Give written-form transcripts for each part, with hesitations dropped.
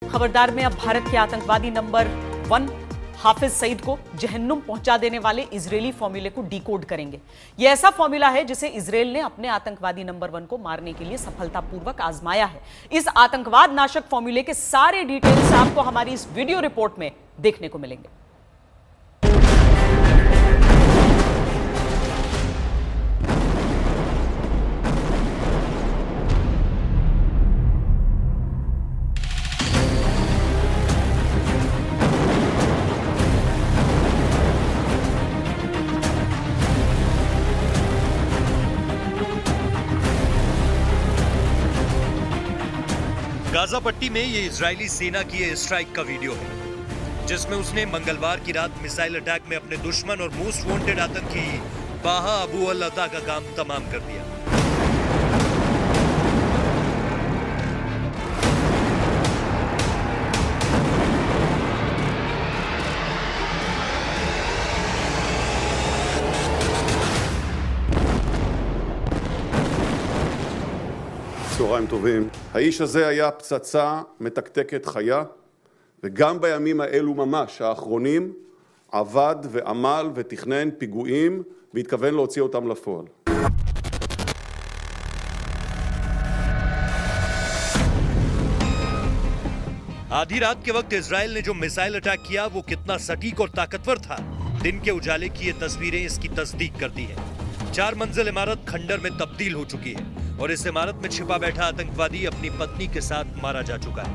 खबरदार में अब भारत के आतंकवादी नंबर 1 हाफिज सईद को जहन्नुम पहुंचा देने वाले इजरायली फॉर्मूले को डिकोड करेंगे। यह ऐसा फॉर्मूला है जिसे इजरायल ने अपने आतंकवादी नंबर 1 को मारने के लिए सफलतापूर्वक आजमाया है। इस आतंकवाद नाशक फॉर्मूले के सारे डिटेल्स आपको हमारी इस वीडियो रिपोर्ट में देखने को मिलेंगे। गाजा पट्टी में ये इजरायली सेना की एयर स्ट्राइक का वीडियो है, जिसमें उसने मंगलवार की रात मिसाइल अटैक में अपने दुश्मन और मोस्ट वांटेड आतंकी बाहा अबू अल अता का काम तमाम कर दिया। צהריים טובים. האיש הזה היה פצצה מתקתקת חיה, וגם בימים האלו ממש, האחרונים, עבד ועמל ותכנן פיגועים והתכוון להוציא אותם לפועל. आधी रात के वक्त इजराइल ने जो मिसाइल अटैक किया वो कितना सटीक और ताकतवर था, दिन के उजाले की ये तस्वीरें इसकी तस्दीक करती हैं। 4 मंजिल इमारत खंडर में तब्दील हो चुकी है और इस इमारत में छिपा बैठा आतंकवादी अपनी पत्नी के साथ मारा जा चुका है।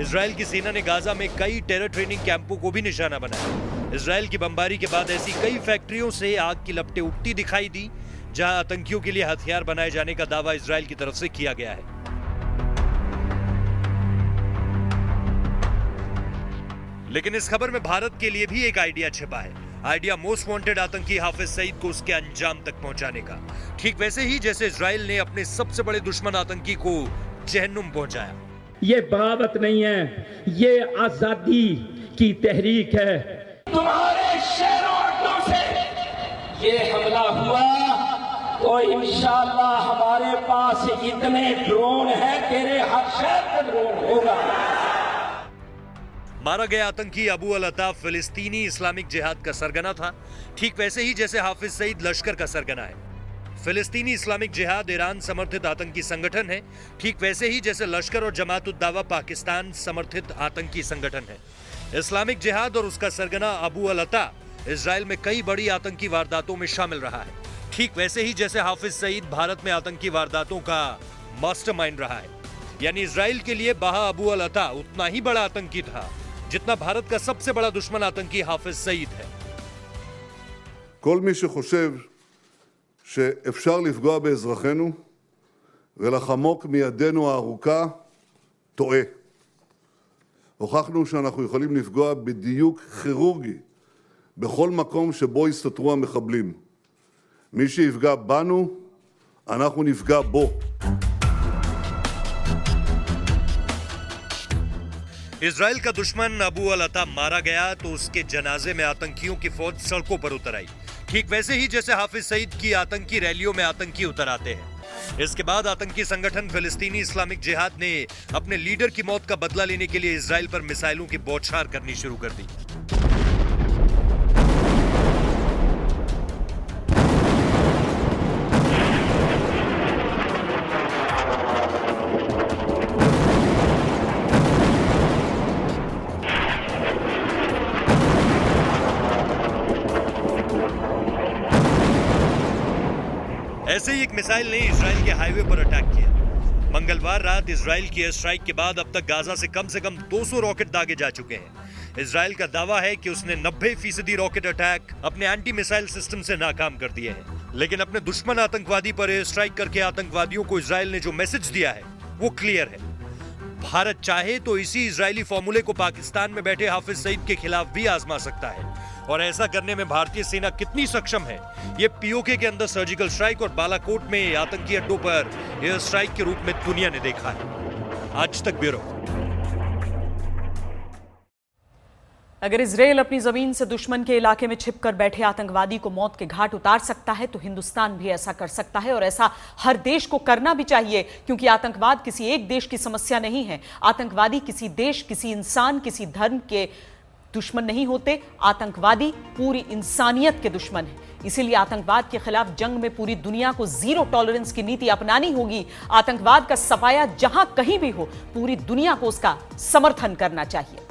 इजराइल की सेना ने गाजा में कई टेरर ट्रेनिंग कैंपों को भी निशाना बनाया। इजराइल की बमबारी के बाद ऐसी कई फैक्ट्रियों से आग की लपटें उठती दिखाई दी, जहां आतंकियों के लिए हथियार बनाए जाने का दावा इजराइल की तरफ से किया गया है। लेकिन इस खबर में भारत के लिए भी एक आइडिया छिपा है। आइडिया मोस्ट वांटेड आतंकी हाफिज सईद को उसके अंजाम तक पहुंचाने का, ठीक वैसे ही जैसे इजराइल ने अपने सबसे बड़े दुश्मन आतंकी को जहन्नुम पहुंचाया। ये बगावत नहीं है, ये आजादी की तहरीक है। तुम्हारे शेरों से ये हमला हुआ तो इंशाअल्लाह हमारे पास इतने ड्रोन हैं, तेरे हर शहर पे ड्रोन होगा। मारा गया आतंकी अबू अल अता फिलिस्तीनी इस्लामिक जिहाद का सरगना था, ठीक वैसे ही जैसे हाफिज सईद लश्कर का सरगना है। फिलिस्तीनी इस्लामिक जिहाद ईरान समर्थित आतंकी संगठन है, ठीक वैसे ही जैसे लश्कर और जमात उद दावा पाकिस्तान समर्थित आतंकी संगठन है। इस्लामिक जिहाद और उसका सरगना अबू अल अता इजराइल में कई बड़ी आतंकी वारदातों में शामिल रहा है, ठीक वैसे ही जैसे हाफिज सईद भारत में आतंकी वारदातों का मास्टरमाइंड रहा है। यानी इजराइल के लिए बाहा अबू अल अता उतना ही बड़ा आतंकी था जितना भारत का सबसे बड़ा दुश्मन आतंकी हाफिज सईद है। כל מי שחושב שאפשר לפגוע באזרחינו ולחמוק מידנו הארוכה, טועה. הוכחנו שאנחנו יכולים לפגוע בדיוק כירורגי בכל מקום שבו יסתתרו המחבלים. מי שיפגע בנו, אנחנו נפגע בו. इजराइल का दुश्मन अबू अल अता मारा गया तो उसके जनाजे में आतंकियों की फौज सड़कों पर उतर आई, ठीक वैसे ही जैसे हाफिज सईद की आतंकी रैलियों में आतंकी उतर आते हैं। इसके बाद आतंकी संगठन फिलिस्तीनी इस्लामिक जिहाद ने अपने लीडर की मौत का बदला लेने के लिए इजराइल पर मिसाइलों की बौछार करनी शुरू कर दी। ऐसे ही एक मिसाइल ने इजराइल के हाईवे पर अटैक किया। मंगलवार रात इजराइल की एयर स्ट्राइक के बाद अब तक गाजा से कम 200 रॉकेट दागे जा चुके हैं। इजराइल का दावा है कि उसने 90% रॉकेट अटैक अपने एंटी मिसाइल सिस्टम से नाकाम कर दिए हैं। लेकिन अपने दुश्मन आतंकवादी पर एयर स्ट्राइक करके आतंकवादियों को इजराइल ने जो मैसेज दिया है वो क्लियर है। भारत चाहे तो इसी इजरायली फॉर्मूले को पाकिस्तान में बैठे हाफिज सईद के खिलाफ भी आजमा सकता है, और ऐसा करने में भारतीय सेना कितनी सक्षम है ये पीओके के अंदर सर्जिकल स्ट्राइक और बालाकोट में आतंकी अड्डों पर एयर स्ट्राइक के रूप में दुनिया ने देखा है। आज तक ब्यूरो। अगर इजराइल अपनी जमीन से दुश्मन के इलाके में छिपकर बैठे आतंकवादी को मौत के घाट उतार सकता है तो हिंदुस्तान भी ऐसा कर सकता है, और ऐसा हर देश को करना भी चाहिए, क्योंकि आतंकवाद किसी एक देश की समस्या नहीं है। आतंकवादी किसी देश, किसी इंसान, किसी धर्म के दुश्मन नहीं होते। आतंकवादी पूरी इंसानियत के दुश्मन है। इसीलिए आतंकवाद के खिलाफ जंग में पूरी दुनिया को जीरो टॉलरेंस की नीति अपनानी होगी। आतंकवाद का सफाया जहां कहीं भी हो, पूरी दुनिया को उसका समर्थन करना चाहिए।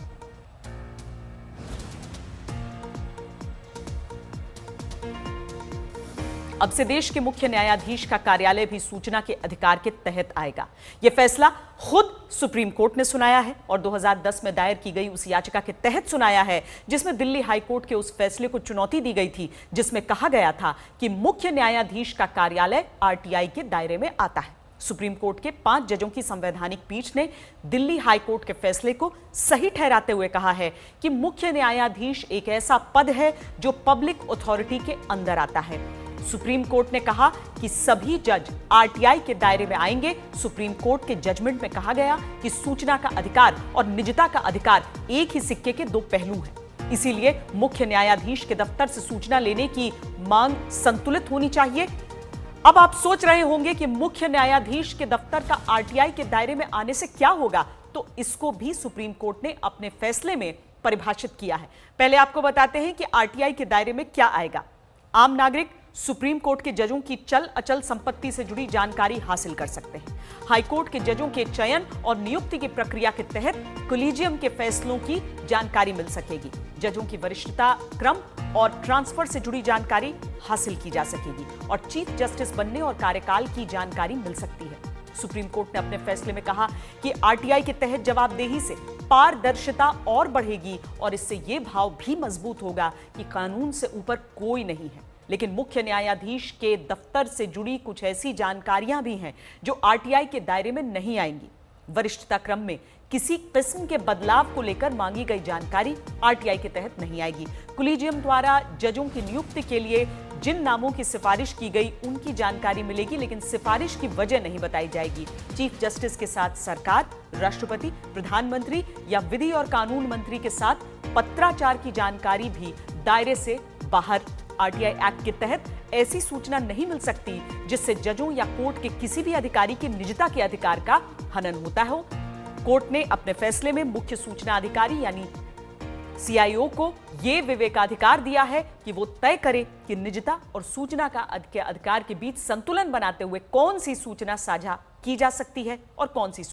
अब से देश के मुख्य न्यायाधीश का कार्यालय भी सूचना के अधिकार के तहत आएगा। यह फैसला खुद सुप्रीम कोर्ट ने सुनाया है और 2010 में दायर की गई उस याचिका के तहत सुनाया है जिसमें दिल्ली हाई कोर्ट के उस फैसले को चुनौती दी गई थी जिसमें कहा गया था कि मुख्य न्यायाधीश का कार्यालय आरटीआई के दायरे में आता है। सुप्रीम कोर्ट के 5 जजों की संवैधानिक पीठ ने दिल्ली हाई कोर्ट के फैसले को सही ठहराते हुए कहा है कि मुख्य न्यायाधीश एक ऐसा पद है जो पब्लिक अथॉरिटी के अंदर आता है। सुप्रीम कोर्ट ने कहा कि सभी जज आरटीआई के दायरे में आएंगे। सुप्रीम कोर्ट के जजमेंट में कहा गया कि सूचना का अधिकार और निजता का अधिकार एक ही सिक्के के दो पहलू हैं। इसीलिए मुख्य न्यायाधीश के दफ्तर से सूचना लेने की मांग संतुलित होनी चाहिए। अब आप सोच रहे होंगे कि मुख्य न्यायाधीश के दफ्तर का आरटीआई के दायरे में आने से क्या होगा, तो इसको भी सुप्रीम कोर्ट ने अपने फैसले में परिभाषित किया है। पहले आपको बताते हैं कि आरटीआई के दायरे में क्या आएगा। आम नागरिक सुप्रीम कोर्ट के जजों की चल अचल संपत्ति से जुड़ी जानकारी हासिल कर सकते हैं। हाई कोर्ट के जजों के चयन और नियुक्ति की प्रक्रिया के तहत कोलिजियम के फैसलों की जानकारी मिल सकेगी। जजों की वरिष्ठता, क्रम और ट्रांसफर से जुड़ी जानकारी हासिल की जा सकेगी और चीफ जस्टिस बनने और कार्यकाल की जानकारी मिल सकती है। सुप्रीम कोर्ट ने अपने फैसले में कहा कि आरटीआई के तहत जवाबदेही से पारदर्शिता और बढ़ेगी और इससे यह भाव भी मजबूत होगा कि कानून से ऊपर कोई नहीं है। लेकिन मुख्य न्यायाधीश के दफ्तर से जुड़ी कुछ ऐसी जानकारियां भी हैं जो आरटीआई के दायरे में नहीं आएंगी। वरिष्ठता क्रम में किसी किस्म के बदलाव को लेकर मांगी गई जानकारी आरटीआई के तहत नहीं आएगी। कोलिजियम द्वारा जजों की नियुक्ति के लिए जिन नामों की सिफारिश की गई उनकी जानकारी मिलेगी, लेकिन सिफारिश की वजह नहीं बताई जाएगी। चीफ जस्टिस के साथ सरकार, राष्ट्रपति, प्रधानमंत्री या विधि और कानून मंत्री के साथ पत्राचार की जानकारी भी दायरे से बाहर। आरटीआई एक्ट के तहत ऐसी सूचना नहीं मिल सकती जिससे जजों या कोर्ट के किसी भी अधिकारी की निजता के अधिकार का हनन होता हो। कोर्ट ने अपने फैसले में मुख्य सूचना अधिकारी यानी सीआईओ को यह विवेकाधिकार दिया है कि वो तय करे कि निजता और सूचना का अधिकार के बीच संतुलन बनाते हुए कौन सी सूचना साझा की जा सकती है और कौन सी